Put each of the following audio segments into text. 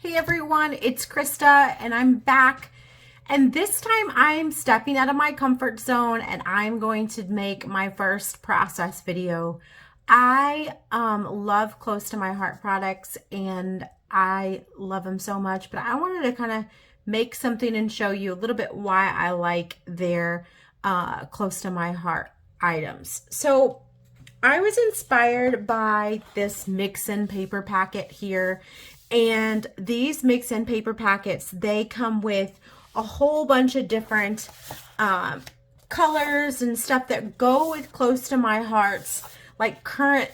Hey everyone, it's Krysta and I'm back. And this time I'm stepping out of my comfort zone and I'm going to make my first process video. I love close to my heart products and I love them so much, but I wanted to kind of make something and show you a little bit why I like their close to my heart items. So I was inspired by this mix-in paper packet here. And these mix-in paper packets, they come with a whole bunch of different colors and stuff that go with close to my heart's like current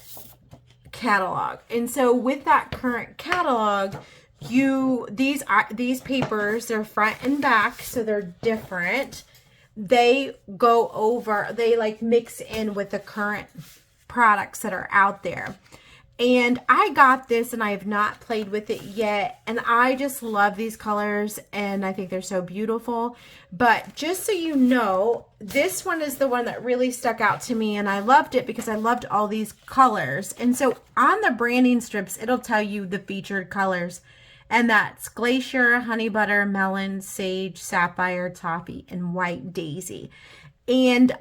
catalog. And so with that current catalog, these papers, they're front and back, so they're different. They go over, they like mix in with the current products that are out there. And I got this and I have not played with it yet. And I just love these colors and I think they're so beautiful. But just so you know, this one is the one that really stuck out to me and I loved it because I loved all these colors. And so on the branding strips, it'll tell you the featured colors. And that's Glacier, Honey Butter, Melon, Sage, Sapphire, Toffee, and White Daisy. And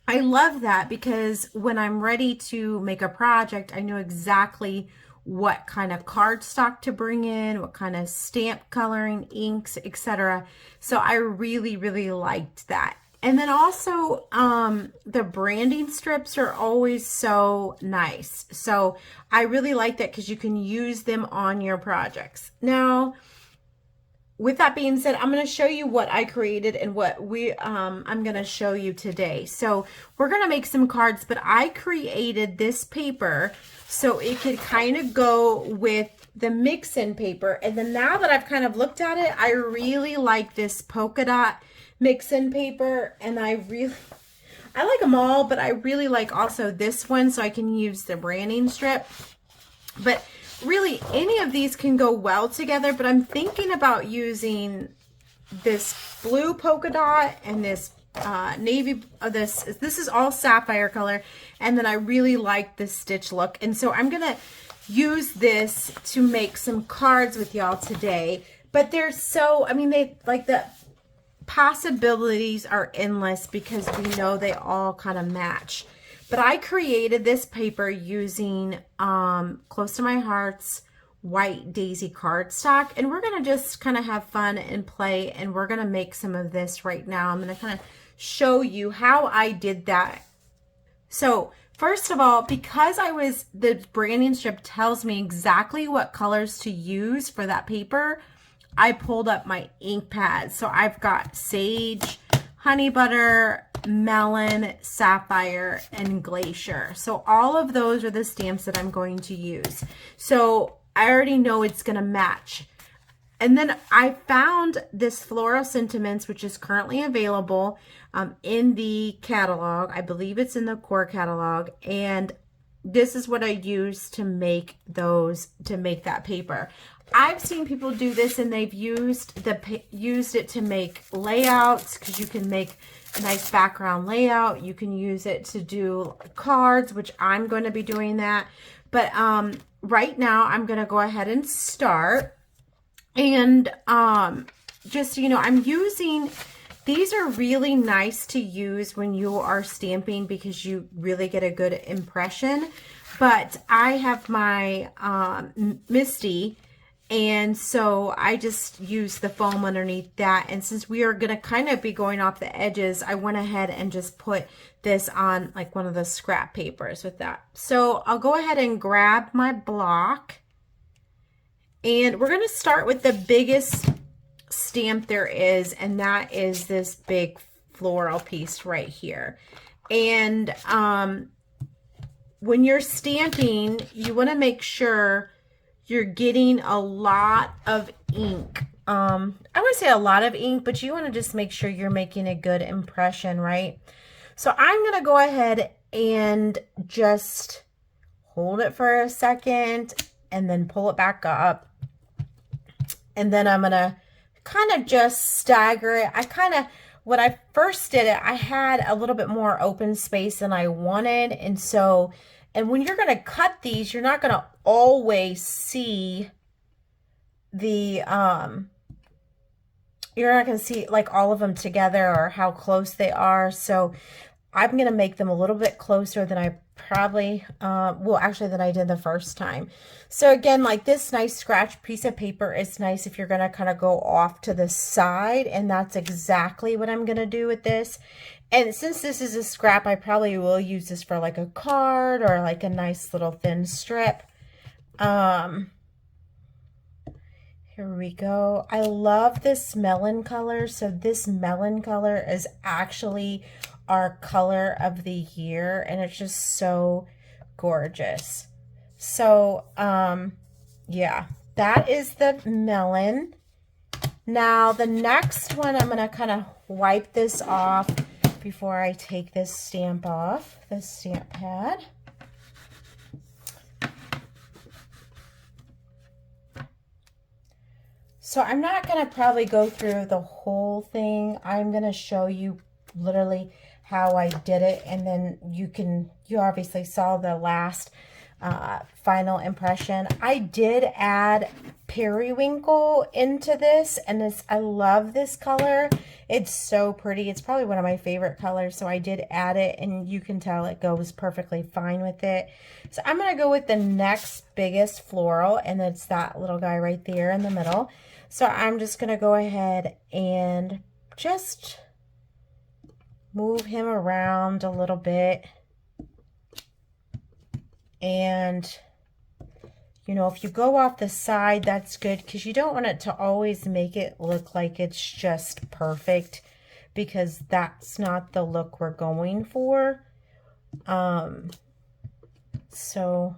I love that because when I'm ready to make a project, I know exactly what kind of cardstock to bring in, what kind of stamp coloring, inks, etc. So I really, really liked that. And then also the branding strips are always so nice. So I really like that because you can use them on your projects. Now, with that being said, I'm going to show you what I created and what I'm going to show you today. So we're going to make some cards, but I created this paper so it could kind of go with the mix-in paper. And then now that I've kind of looked at it, I really like this polka dot mix-in paper. And I like them all, but I really like also this one so I can use the branding strip. But really, any of these can go well together, but I'm thinking about using this blue polka dot and this navy, this is all sapphire color, and then I really like this stitch look. And so I'm gonna use this to make some cards with y'all today. But they're so, I mean, they like the possibilities are endless because we know they all kind of match. But I created this paper using Close to My Heart's White Daisy cardstock. And we're going to just kind of have fun and play. And we're going to make some of this right now. I'm going to kind of show you how I did that. So first of all, because the branding strip tells me exactly what colors to use for that paper, I pulled up my ink pads. So I've got Sage, Honey Butter, Melon, Sapphire, and Glacier. So all of those are the stamps that I'm going to use. So I already know it's going to match. And then I found this Floral Sentiments, which is currently available in the catalog. I believe it's in the core catalog. And this is what I use to make that paper. I've seen people do this and they've used it to make layouts because you can make a nice background layout. You can use it to do cards, which I'm going to be doing that. But right now I'm going to go ahead and start. And just so you know, I'm using, these are really nice to use when you are stamping because you really get a good impression. But I have my Misty, and so I just use the foam underneath that. And since we are going to kind of be going off the edges, I went ahead and just put this on like one of the scrap papers with that. So I'll go ahead and grab my block. And we're going to start with the biggest stamp there is. And that is this big floral piece right here. And when you're stamping, you want to make sure you're getting a lot of ink. I wouldn't say a lot of ink, but you want to just make sure you're making a good impression, right? So I'm going to go ahead and just hold it for a second and then pull it back up. And then I'm going to kind of just stagger it. When I first did it, I had a little bit more open space than I wanted. And when you're going to cut these, you're not going to always see the, you're not going to see like all of them together or how close they are. So I'm going to make them a little bit closer than I probably, well, actually than I did the first time. So again, like this nice scratch piece of paper is nice if you're going to kind of go off to the side, and that's exactly what I'm going to do with this. And since this is a scrap, I probably will use this for like a card or like a nice little thin strip. Here we go. I love this melon color. So this melon color is actually our color of the year, and it's just so gorgeous. So, yeah, that is the melon. Now, the next one, I'm going to kind of wipe this off before I take this stamp off, this stamp pad. So I'm not going to probably go through the whole thing. I'm going to show you literally how I did it, and then you obviously saw the last final impression. I did add Periwinkle into this, and I love this color. It's so pretty. It's probably one of my favorite colors, so I did add it, and you can tell it goes perfectly fine with it. So I'm going to go with the next biggest floral, and it's that little guy right there in the middle. So I'm just going to go ahead and just move him around a little bit. And, you know, if you go off the side, that's good, because you don't want it to always make it look like it's just perfect, because that's not the look we're going for. So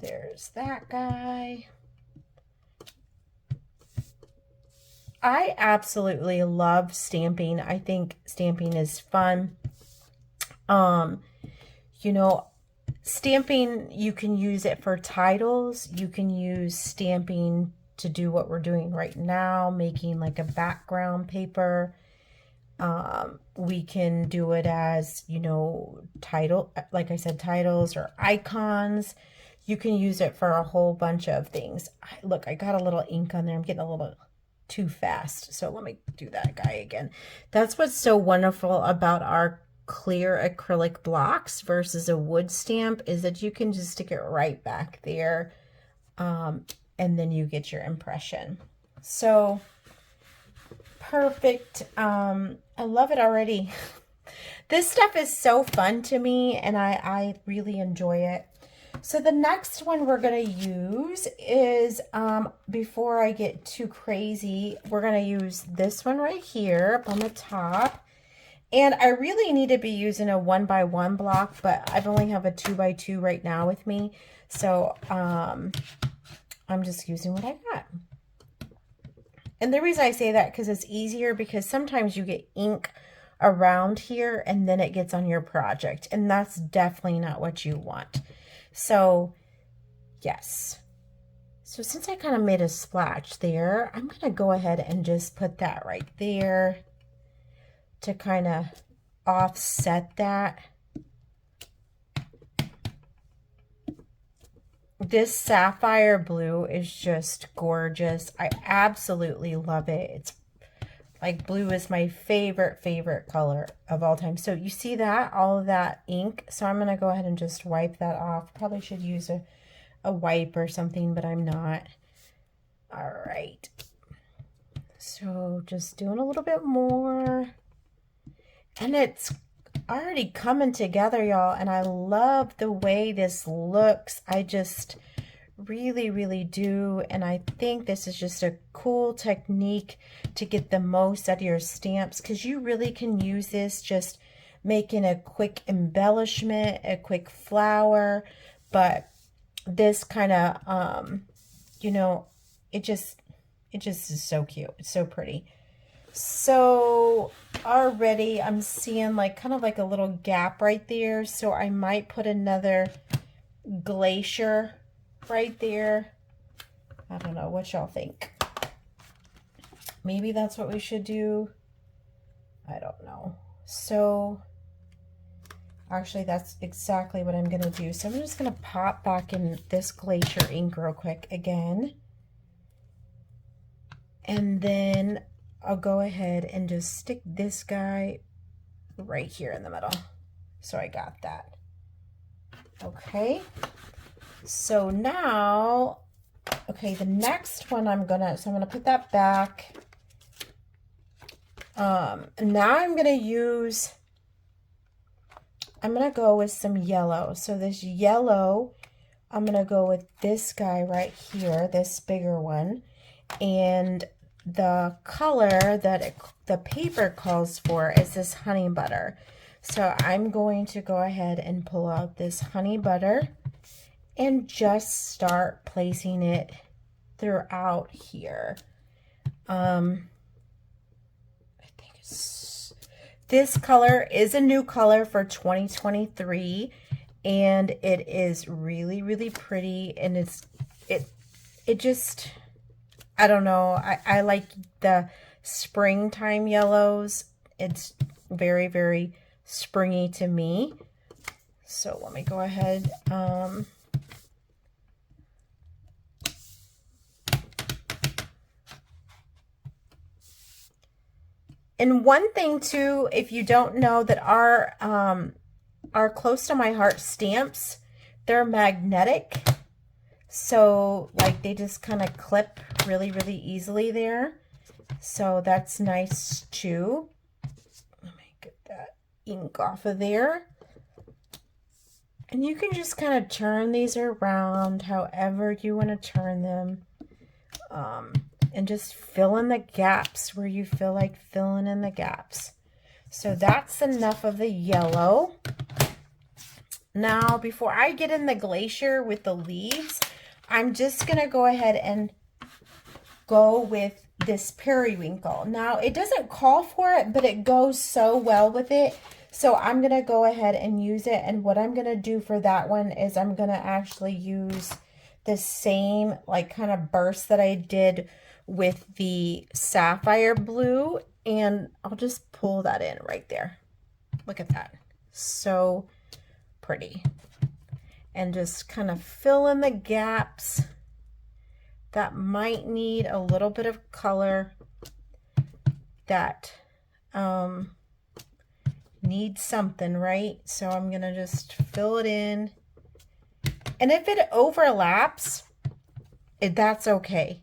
there's that guy. I absolutely love stamping. I think stamping is fun. You know, stamping, you can use it for titles. You can use stamping to do what we're doing right now, making like a background paper. We can do it as, you know, like I said, titles or icons. You can use it for a whole bunch of things. Look, I got a little ink on there. I'm getting a little too fast. So let me do that guy again. That's what's so wonderful about our clear acrylic blocks versus a wood stamp, is that you can just stick it right back there, and then you get your impression. So perfect. I love it already. This stuff is so fun to me, and I really enjoy it. So the next one we're going to use is, before I get too crazy, we're going to use this one right here up on the top. And I really need to be using a 1x1 block, but I only have a 2x2 right now with me. So I'm just using what I got. And the reason I say that, because it's easier, because sometimes you get ink around here and then it gets on your project, and that's definitely not what you want. So yes. So since I kind of made a splash there, I'm going to go ahead and just put that right there to kind of offset that. This sapphire blue is just gorgeous. I absolutely love it. It's like, blue is my favorite color of all time. So you see that, all of that ink. So I'm going to go ahead and just wipe that off. Probably should use a wipe or something, but I'm not. All right. So just doing a little bit more. And it's already coming together, y'all. And I love the way this looks. I just really do. And I think this is just a cool technique to get the most out of your stamps, because you really can use this just making a quick embellishment, a quick flower. But this kind of, you know, it just is so cute. It's so pretty. So already I'm seeing like kind of like a little gap right there. So I might put another Glacier right there. I don't know what y'all think. Maybe that's what we should do. I don't know. So actually that's exactly what I'm going to do. So I'm just going to pop back in this Glacier ink real quick again. And then I'll go ahead and just stick this guy right here in the middle. So I got that. Okay. So now, okay, the next one I'm gonna put that back. Now I'm gonna go with some yellow. So this yellow, I'm gonna go with this guy right here, this bigger one. And the color that the paper calls for is this honey butter. So I'm going to go ahead and pull out this honey butter and just start placing it throughout here. I think this color is a new color for 2023, and it is really, really pretty, and it just, I don't know, I like the springtime yellows. It's very, very springy to me. So let me go ahead. And one thing too, if you don't know, that our close to my heart stamps, they're magnetic. So like they just kind of clip really, really easily there. So that's nice too. Let me get that ink off of there. And you can just kind of turn these around however you want to turn them. And just fill in the gaps where you feel like filling in the gaps. So that's enough of the yellow. Now, before I get in the Glacier with the leaves, I'm just going to go ahead and go with this Periwinkle. Now, it doesn't call for it, but it goes so well with it. So I'm going to go ahead and use it. And what I'm going to do for that one is I'm going to actually use the same like kind of burst that I did with the Sapphire blue, and I'll just pull that in right there. Look at that. So pretty. And just kind of fill in the gaps that might need a little bit of color, that needs something, right? So I'm gonna just fill it in. And if it overlaps, that's okay,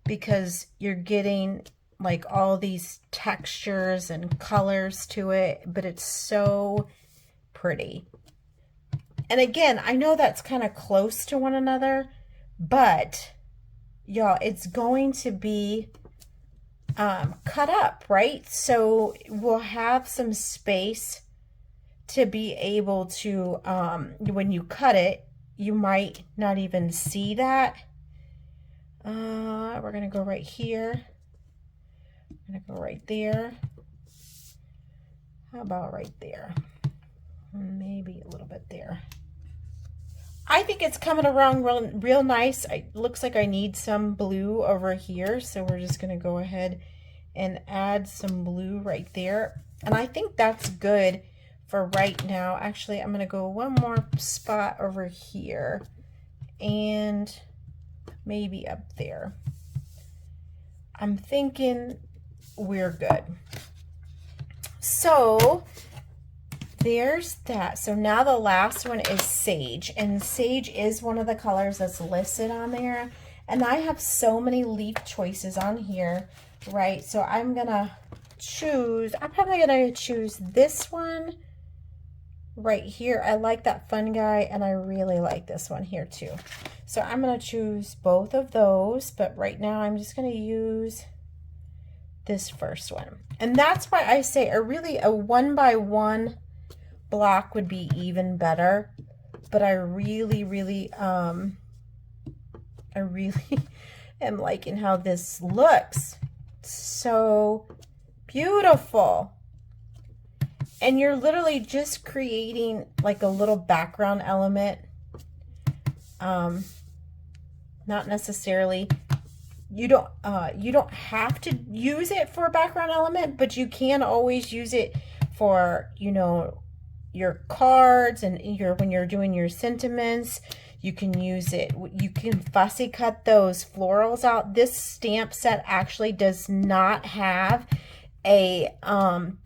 because you're getting like all these textures and colors to it, but it's so pretty. And again, I know that's kind of close to one another, but y'all, it's going to be cut up, right? So we'll have some space to be able to, when you cut it, you might not even see that. We're going to go right here. I'm going to go right there. How about right there? Maybe a little bit there. I think it's coming around real nice. It looks like I need some blue over here, so we're just going to go ahead and add some blue right there. And I think that's good for right now. Actually, I'm going to go one more spot over here and maybe up there. I'm thinking we're good. So there's that. So now the last one is Sage, and Sage is one of the colors that's listed on there. And I have so many leaf choices on here, right? So I'm gonna choose, I'm probably gonna choose this one right here. I like that fun guy, and I really like this one here too. So I'm gonna choose both of those, but right now I'm just gonna use this first one. And that's why I say a 1x1 block would be even better, but I really am liking how this looks. So beautiful. And you're literally just creating like a little background element. Not necessarily, you don't have to use it for a background element, but you can always use it for, you know, your cards and when you're doing your sentiments. You can use it. You can fussy cut those florals out. This stamp set actually does not have a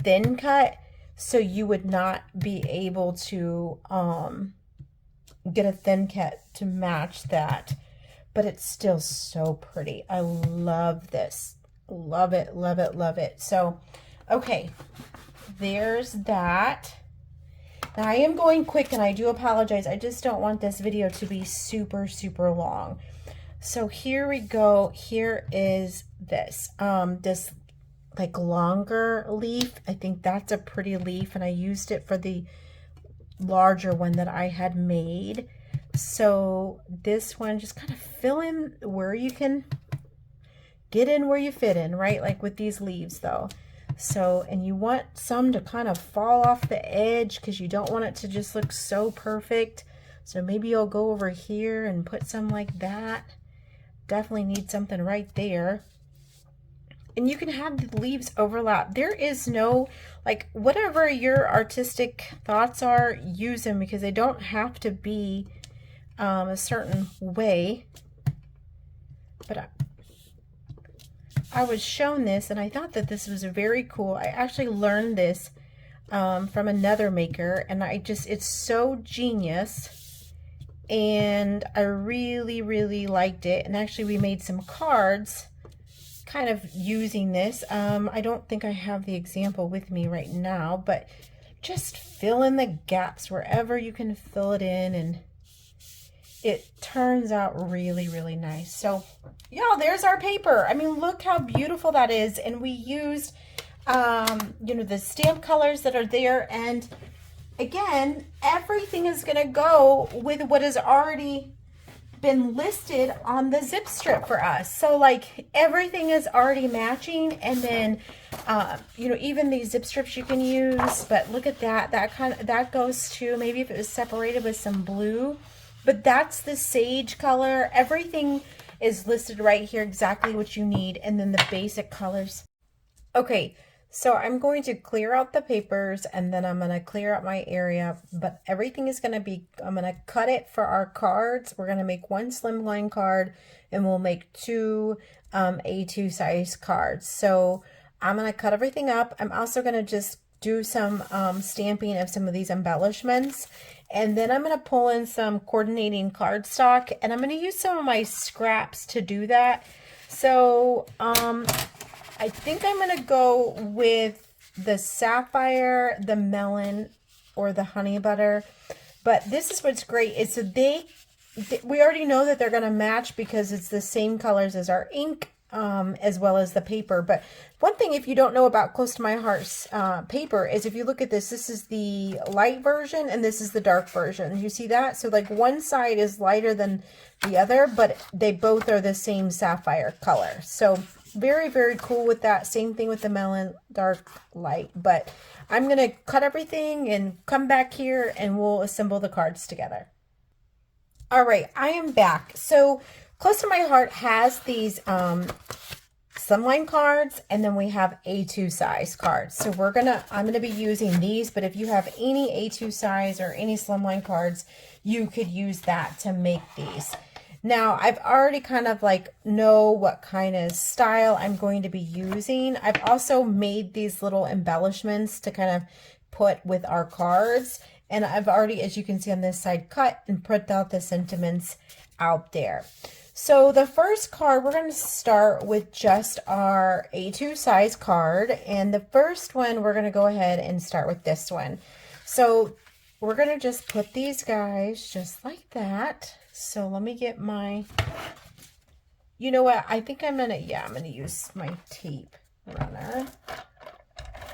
thin cut, so you would not be able to get a thin cut to match that, but it's still so pretty. I love this. Love it, love it, love it. So, okay, there's that. Now I am going quick and I do apologize. I just don't want this video to be super, super long. So here we go. Here is this, this like longer leaf. I think that's a pretty leaf, and I used it for the larger one that I had made. So this one, just kind of fill in where you can get in where you fit in, right? Like with these leaves though. So, and you want some to kind of fall off the edge because you don't want it to just look so perfect. So maybe you'll go over here and put some like that. Definitely need something right there. And you can have the leaves overlap. There is no, like, whatever your artistic thoughts are, use them, because they don't have to be a certain way. But I was shown this and I thought that this was very cool. I actually learned this from another maker, and it's so genius, and I really, really liked it. And actually we made some cards kind of using this. I don't think I have the example with me right now, but just fill in the gaps wherever you can fill it in, and it turns out really, really nice. So y'all, there's our paper. I mean, look how beautiful that is. And we used, you know, the stamp colors that are there. And again, everything is going to go with what has already been listed on the zip strip for us. So like everything is already matching. And then, you know, even these zip strips you can use, but look at that, that goes to, maybe if it was separated with some blue, but that's the sage color. Everything is listed right here, exactly what you need. And then the basic colors. Okay, so I'm going to clear out the papers, and then I'm going to clear out my area, but everything is going to be, I'm going to cut it for our cards. We're going to make one slimline card, and we'll make two A2 size cards. So I'm going to cut everything up. I'm also going to just do some stamping of some of these embellishments. And then I'm going to pull in some coordinating cardstock, and I'm going to use some of my scraps to do that. So I think I'm going to go with the Sapphire, the Melon, or the Honey Butter. But this is what's great. It's we already know that they're going to match because it's the same colors as our ink, as well as the paper. But one thing, if you don't know about Close to My Heart's paper, is if you look at this, this is the light version and this is the dark version. You see that? So like one side is lighter than the other, but they both are the same sapphire color. So very, very cool with that. Same thing with the Melon, dark, light. But I'm going to cut everything and come back here and we'll assemble the cards together. All right, I am back. So Close to My Heart has these slimline cards, and then we have A2 size cards. So I'm gonna be using these, but if you have any A2 size or any slimline cards, you could use that to make these. Now, I've already kind of like know what kind of style I'm going to be using. I've also made these little embellishments to kind of put with our cards. And I've already, as you can see on this side, cut and put out the sentiments out there. So the first card, we're going to start with just our A2 size card. And the first one, we're going to go ahead and start with this one. So we're going to just put these guys just like that. So let me get my, you know what, I think I'm going to use my tape runner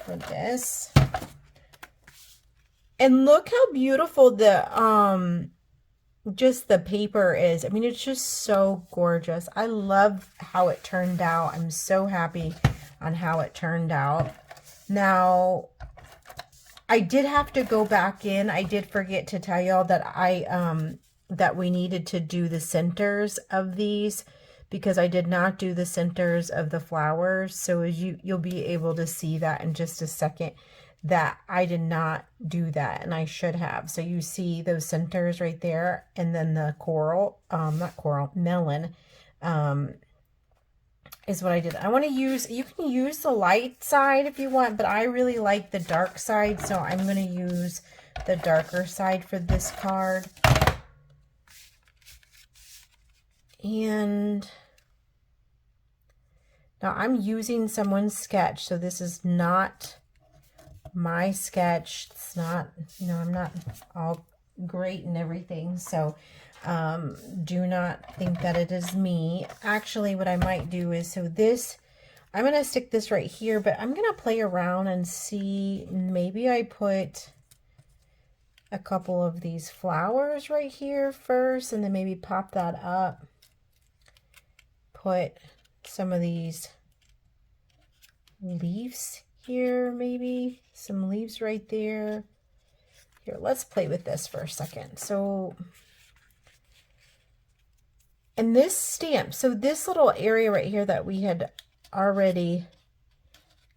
for this. And look how beautiful the, just the paper is. I mean, it's just so gorgeous. I love how it turned out. I'm so happy on how it turned out. Now, I did have to go back in. I did forget to tell y'all that that we needed to do the centers of these, because I did not do the centers of the flowers. So as you'll be able to see that in just a second. that I did not do that, and I should have. So you see those centers right there, and then the coral, not coral, melon, is what I did. I want to use, you can use the light side if you want, but I really like the dark side, so I'm going to use the darker side for this card. And now I'm using someone's sketch, so this is not my sketch. It's not, you know, I'm not all great and everything, so do not think that it is me. Actually, what I might do is, so this, I'm going to stick this right here, but I'm going to play around and see, maybe I put a couple of these flowers right here first, and then maybe pop that up. Put some of these leaves here, maybe some leaves right there. Here, let's play with this for a second. So, and this stamp, so this little area right here that we had already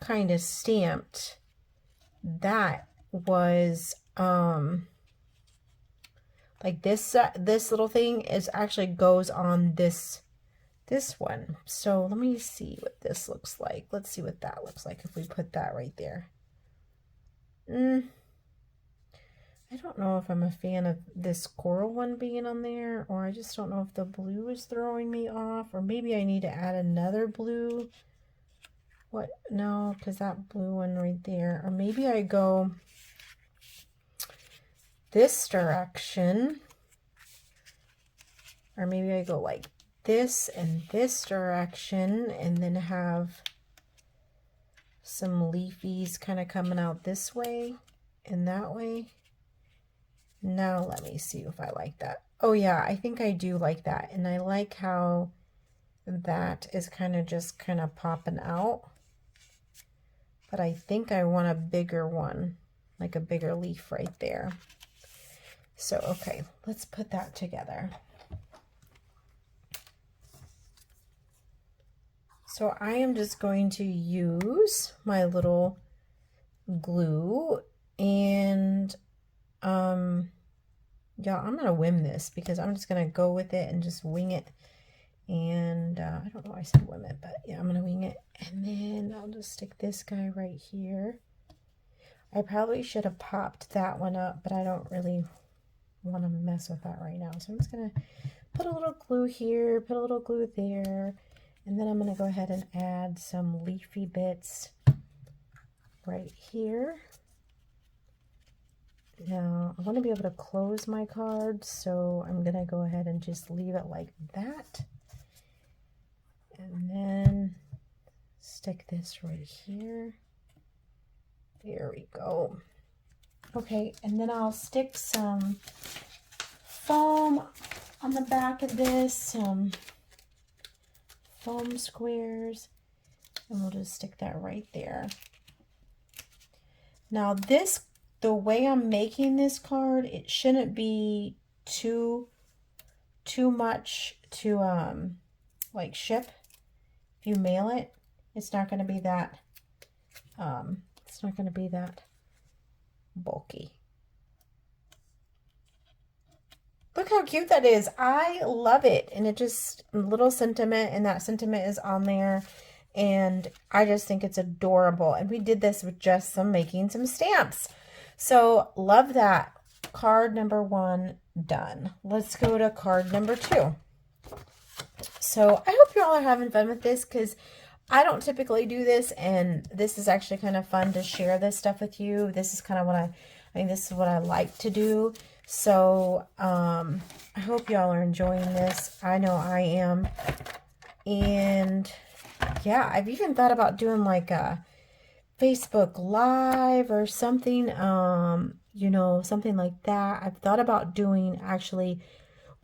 kind of stamped, that was like this little thing is actually goes on this one. So let me see what this looks like. Let's see what that looks like if we put that right there. I don't know if I'm a fan of this coral one being on there, or I just don't know if the blue is throwing me off, or maybe I need to add another blue. What? No, because that blue one right there. Or maybe I go this direction, or maybe I go like this and this direction, and then have some leafies kind of coming out this way and that way. Now let me see if I like that. Oh yeah, I think I do like that, and I like how that is kind of just kind of popping out, but I think I want a bigger one, like a bigger leaf right there. So okay, let's put that together. So I am just going to use my little glue, and yeah, I'm gonna whim this because I'm just gonna go with it and just wing it. And I don't know why I said whim it, but yeah, I'm gonna wing it. And then I'll just stick this guy right here. I probably should have popped that one up, but I don't really want to mess with that right now. So I'm just gonna put a little glue here, put a little glue there, and then I'm gonna go ahead and add some leafy bits right here. Now, I want to be able to close my card, so I'm going to go ahead and just leave it like that. And then stick this right here. There we go. Okay, and then I'll stick some foam on the back of this, some foam squares, and we'll just stick that right there. Now this, the way I'm making this card, it shouldn't be too much to like ship. If you mail it, it's not going to be that bulky. Look how cute that is. I love it, and it just a little sentiment, and that sentiment is on there, and I just think it's adorable. And we did this with just making some stamps. So love that. Card number 1 done. Let's go to card number 2. So I hope you all are having fun with this, because I don't typically do this, and this is actually kind of fun to share this stuff with you. This is kind of what I mean, this is what I like to do. So I hope y'all are enjoying this. I know I am. And yeah, I've even thought about doing like a Facebook Live or something, you know, something like that. I've thought about doing, actually,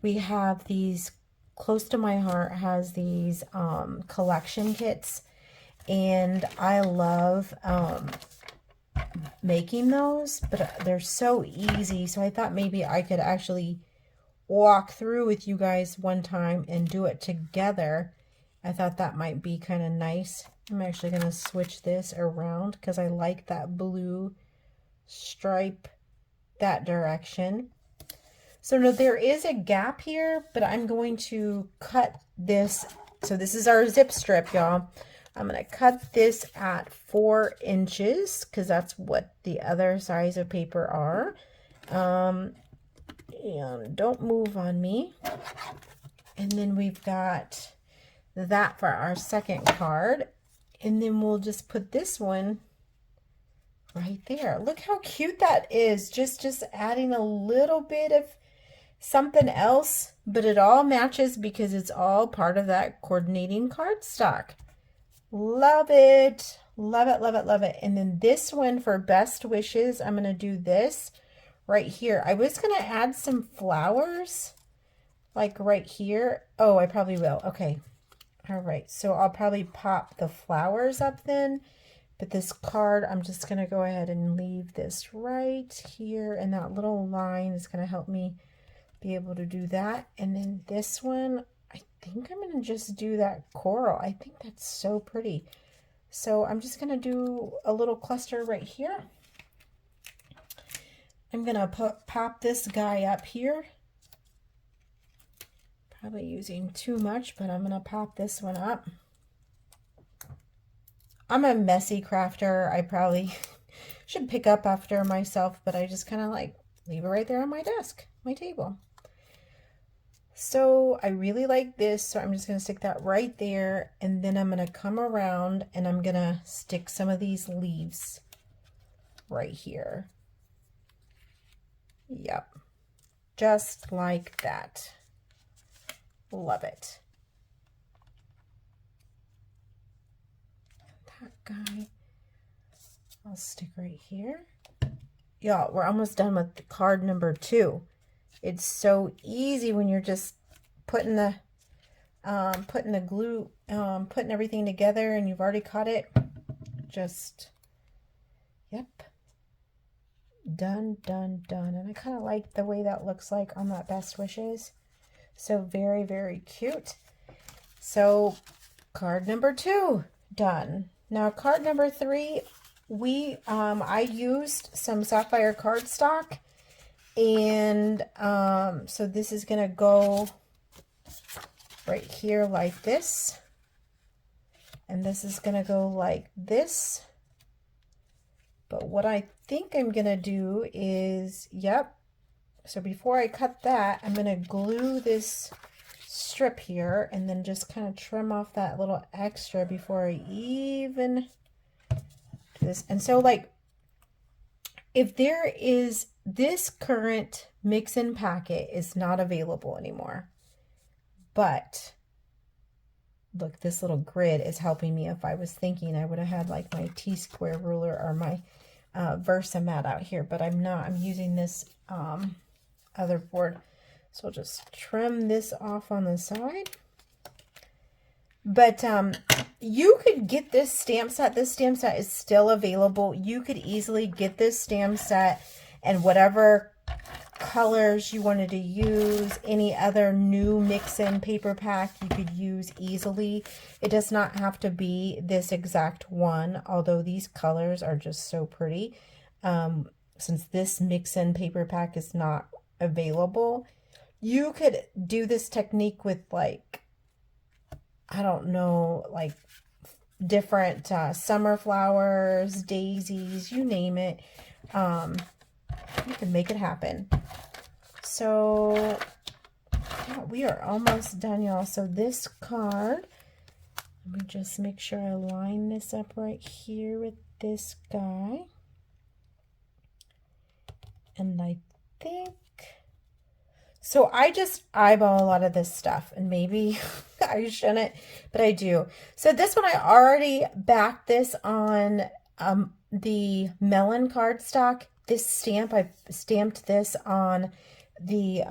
we have these, close to my heart has these collection kits, and I love making those, but they're so easy. So I thought maybe I could actually walk through with you guys one time and do it together. I thought that might be kind of nice. I'm actually going to switch this around because I like that blue stripe that direction. So now there is a gap here, but I'm going to cut this. So this is our zip strip, y'all. I'm going to cut this at 4 inches because that's what the other size of paper are. And don't move on me. And then we've got that for our second card. And then we'll just put this one right there. Look how cute that is. Just adding a little bit of something else, but it all matches because it's all part of that coordinating cardstock. Love it. Love it, love it, love it. And then this one for best wishes, I'm going to do this right here. I was going to add some flowers like right here. Oh, I probably will. Okay. All right. So I'll probably pop the flowers up then. But this card, I'm just going to go ahead and leave this right here. And that little line is going to help me be able to do that. And then this one, I think I'm going to just do that coral. I think that's so pretty. So I'm just going to do a little cluster right here. I'm going to pop this guy up here. Probably using too much, but I'm going to pop this one up. I'm a messy crafter. I probably should pick up after myself, but I just kind of like leave it right there on my desk, my table. So I really like this, so I'm just going to stick that right there, and then I'm going to come around and I'm going to stick some of these leaves right here. Yep, just like that. Love it. That guy I'll stick right here. Y'all, we're almost done with card number 2. It's so easy when you're just putting the glue, putting everything together, and you've already caught it. Just, yep, done, done, done. And I kind of like the way that looks like on that best wishes. So very, very cute. So card number 2 done. Now card number 3, I used some Sapphire cardstock. And so this is going to go right here like this. And this is going to go like this. But what I think I'm going to do is, yep. So before I cut that, I'm going to glue this strip here and then just kind of trim off that little extra before I even do this. And so like, if there is, this current mix-in packet is not available anymore, but look, this little grid is helping me. If I was thinking I would have had like my T-square ruler or my Versamat out here, but I'm not. I'm using this other board. So I'll just trim this off on the side. But you could get this stamp set. This stamp set is still available. You could easily get this stamp set and whatever colors you wanted to use, any other new mix-in paper pack you could use easily. It does not have to be this exact one, although these colors are just so pretty. Since this mix-in paper pack is not available, you could do this technique with like, I don't know, like different summer flowers, daisies, you name it. You can make it happen. So yeah, we are almost done, y'all. So this card, let me just make sure I line this up right here with this guy. And I think, so I just eyeball a lot of this stuff, and maybe I shouldn't, but I do. So this one, I already backed this on the Melon cardstock. This stamp, I stamped this on the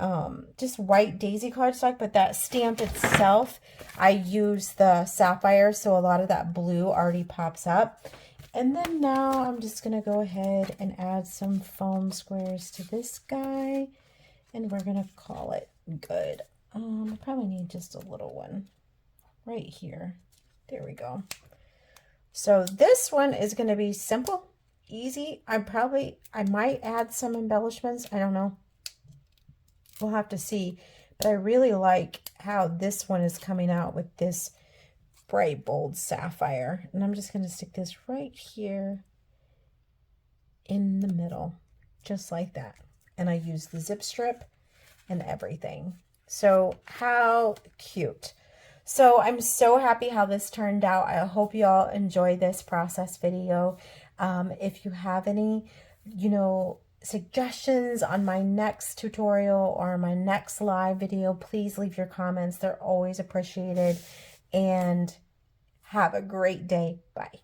just white daisy cardstock, but that stamp itself, I use the Sapphire, so a lot of that blue already pops up. And then now I'm just going to go ahead and add some foam squares to this guy, and we're going to call it good. I probably need just a little one right here. There we go. So this one is going to be simple. easy. I might add some embellishments. I don't know. We'll have to see. But I really like how this one is coming out with this bright, bold sapphire. And I'm just going to stick this right here in the middle, just like that. And I use the zip strip and everything. So how cute. So I'm so happy how this turned out. I hope you all enjoy this process video. If you have any, suggestions on my next tutorial or my next live video, please leave your comments. They're always appreciated. And have a great day. Bye.